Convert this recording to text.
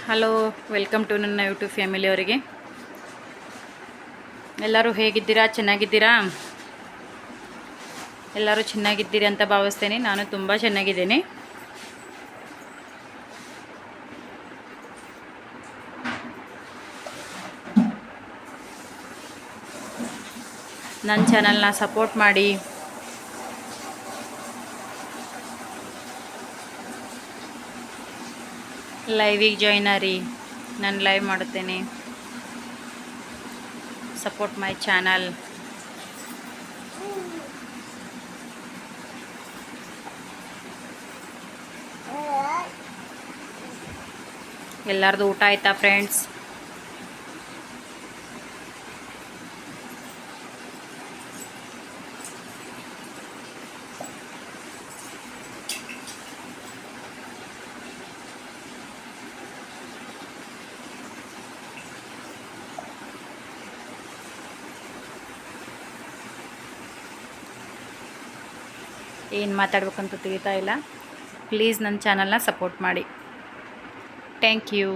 Hello, welcome to ನನ್ನ YouTube ಫ್ಯಾಮಿಲಿಯವರಿಗೆ. ಎಲ್ಲರೂ ಹೇಗಿದ್ದೀರಾ? ಚೆನ್ನಾಗಿದ್ದೀರಾ? ಎಲ್ಲರೂ ಚೆನ್ನಾಗಿದ್ದೀರಿ ಅಂತ ಭಾವಿಸ್ತೇನೆ. ನಾನು ತುಂಬ ಚೆನ್ನಾಗಿದ್ದೇನೆ. ನನ್ನ ಚಾನಲ್ನ ಸಪೋರ್ಟ್ ಮಾಡಿ. ಲೈವಿಗೆ ಜಾಯ್ನ್ ಆರಿ. ನಾನು ಲೈವ್ ಮಾಡುತ್ತೇನೆ. Support my channel. ಎಲ್ಲರದು ಊಟ ಆಯ್ತಾ ಫ್ರೆಂಡ್ಸ್? ಏನು ಮಾತಾಡ್ಬೇಕಂತ ತಿಳಿತಾ ಇಲ್ಲ. ಪ್ಲೀಸ್ ನನ್ನ ಚಾನಲ್ನ ಸಪೋರ್ಟ್ ಮಾಡಿ. Thank you.